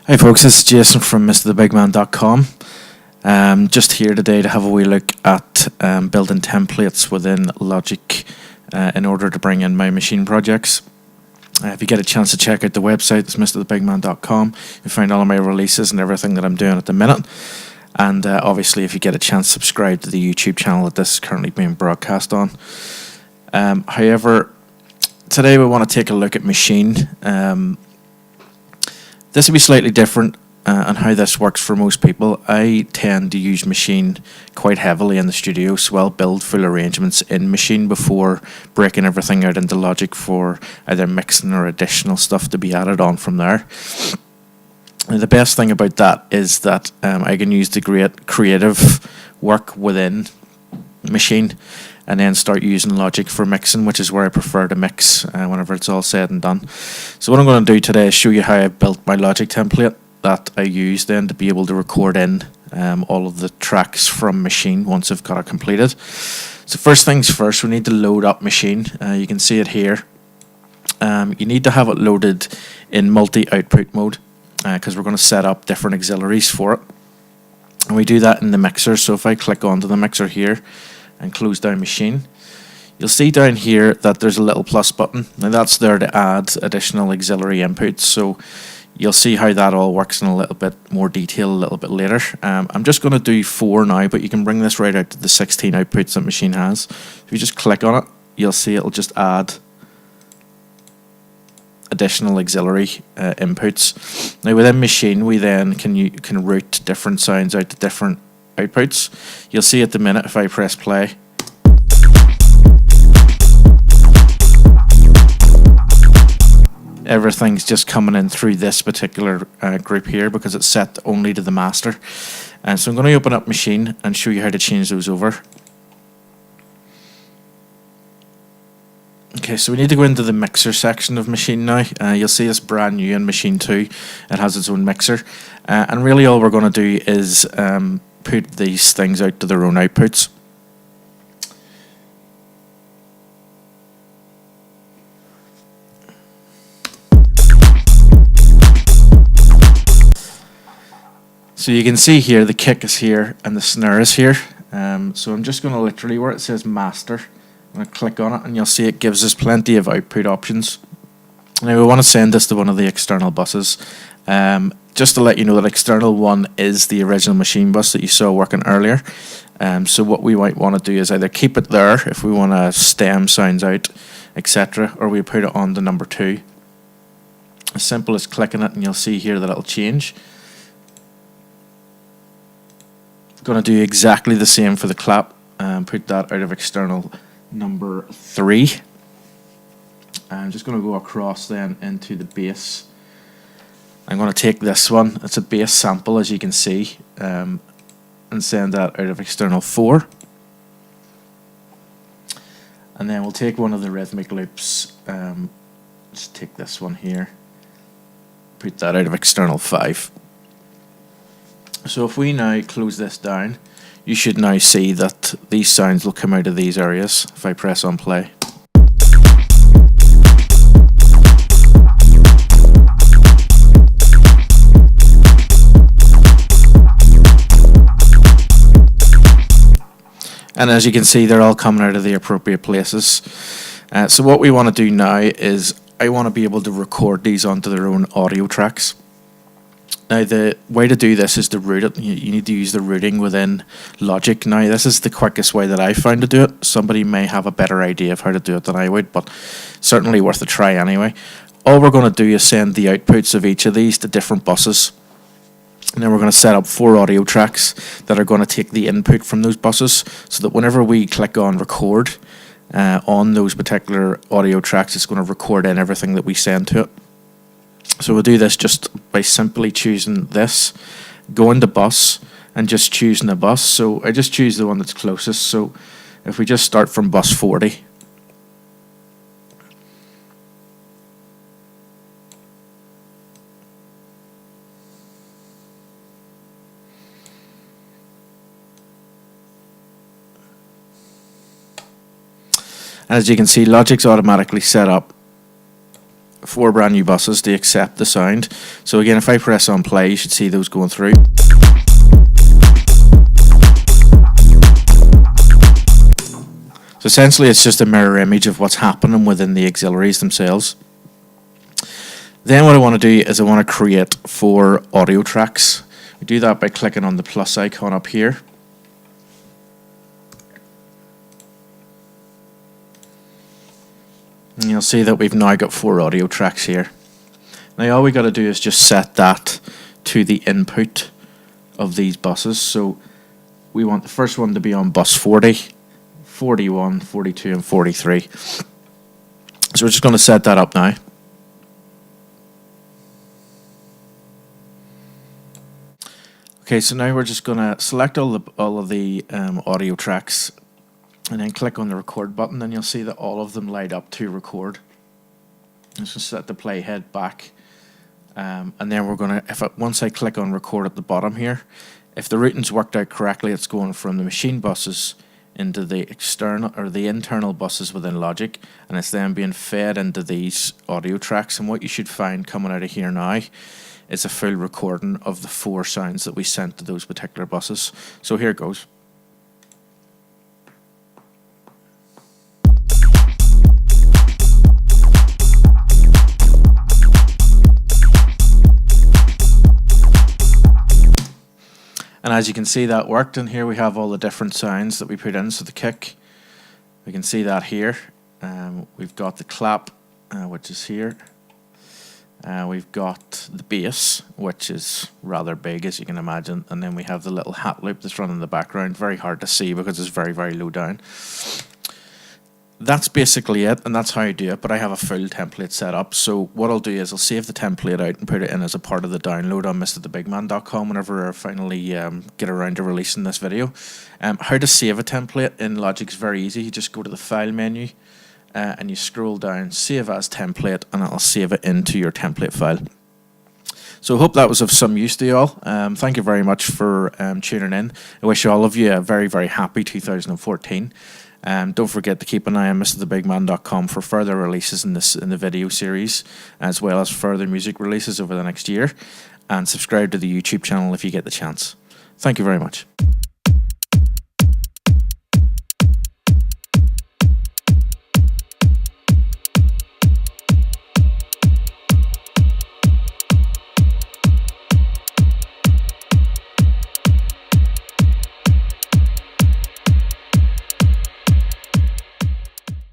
Hey folks, this is Jason from mrthebigman.com. Just here today to have a wee look at building templates within Logic in order to bring in my machine projects. If you get a chance to check out the website, it's mrthebigman.com. You find all of my releases and everything that I'm doing at the minute. And obviously, if you get a chance, subscribe to the YouTube channel that this is currently being broadcast on. However, today we want to take a look at Maschine. This will be slightly different on how this works for most people. I tend to use Maschine quite heavily in the studio, so I'll build full arrangements in Maschine before breaking everything out into Logic for either mixing or additional stuff to be added on from there. And the best thing about that is that I can use the great creative work within Maschine and then start using Logic for mixing, which is where I prefer to mix whenever it's all said and done. So what I'm going to do today is show you how I built my Logic template that I use then to be able to record in all of the tracks from Maschine once I've got it completed. So first things first, we need to load up Maschine. You can see it here. You need to have it loaded in multi-output mode because we're going to set up different auxiliaries for it. And we do that in the mixer. So if I click onto the mixer here and close down Maschine, you'll see down here that there's a little plus button. Now that's there to add additional auxiliary inputs. So you'll see how that all works in a little bit more detail a little bit later. I'm just going to do 4 now, but you can bring this right out to the 16 outputs that Maschine has. If you just click on it, you'll see it'll just add additional auxiliary inputs. Now within Maschine, we then can route different sounds out to different outputs. You'll see at the minute if I press play, everything's just coming in through this particular group here because it's set only to the master. And so I'm going to open up Maschine and show you how to change those over. Okay, so we need to go into the mixer section of Maschine now. You'll see it's brand new in Maschine 2. It has its own mixer. And really all we're going to do is put these things out to their own outputs. So you can see here the kick is here and the snare is here. So I'm just going to literally, where it says master, I'm going to click on it and you'll see it gives us plenty of output options. Now we want to send this to one of the external buses. Just to let you know that external 1 is the original Maschine bus that you saw working earlier. So what we might want to do is either keep it there if we want to stem sounds out, etc., or we put it on to number 2. As simple as clicking it and you'll see here that it'll change. Going to do exactly the same for the clap. Put that out of external number 3. I'm just going to go across then into the bass. I'm going to take this one, it's a bass sample as you can see, and send that out of external 4. And then we'll take one of the rhythmic loops, just take this one here, put that out of external 5. So if we now close this down, you should now see that these sounds will come out of these areas if I press on play. And as you can see, they're all coming out of the appropriate places. So what we want to do now is I want to be able to record these onto their own audio tracks. Now the way to do this is to route it. You need to use the routing within Logic. Now this is the quickest way that I found to do it. Somebody may have a better idea of how to do it than I would, but certainly worth a try anyway. All we're going to do is send the outputs of each of these to different buses. And then we're going to set up 4 audio tracks that are going to take the input from those buses so that whenever we click on record on those particular audio tracks, it's going to record in everything that we send to it. So we'll do this just by simply choosing this, going to bus and just choosing a bus. So I just choose the one that's closest. So if we just start from bus 40. As you can see, Logic's automatically set up 4 brand new buses to accept the sound. So again, if I press on play, you should see those going through. So essentially it's just a mirror image of what's happening within the auxiliaries themselves. Then what I want to do is I want to create 4 audio tracks. We do that by clicking on the plus icon up here. And you'll see that we've now got 4 audio tracks here. Now all we got to do is just set that to the input of these buses. So we want the first one to be on bus 40, 41, 42 and 43. So we're just going to set that up now. Okay, so now we're just going to select all of the audio tracks and then click on the record button, and you'll see that all of them light up to record. Let's just set the playhead back, and then we're going to, once I click on record at the bottom here, if the routing's worked out correctly, it's going from the machine buses into the external or the internal buses within Logic, and it's then being fed into these audio tracks. And what you should find coming out of here now is a full recording of the 4 sounds that we sent to those particular buses. So here it goes. And as you can see, that worked, and here we have all the different sounds that we put in. So the kick, we can see that here. We've got the clap, which is here. We've got the bass, which is rather big, as you can imagine, and then we have the little hat loop that's running in the background. Very hard to see because it's very, very low down. That's basically it, and that's how you do it, but I have a full template set up. So what I'll do is I'll save the template out and put it in as a part of the download on mrthebigman.com whenever I finally get around to releasing this video. How to save a template in Logic is very easy. You just go to the File menu, and you scroll down, Save As Template, and it'll save it into your template file. So I hope that was of some use to you all. Thank you very much for tuning in. I wish all of you a very, very happy 2014. Don't forget to keep an eye on mrthebigman.com for further releases in the video series, as well as further music releases over the next year. And subscribe to the YouTube channel if you get the chance. Thank you very much.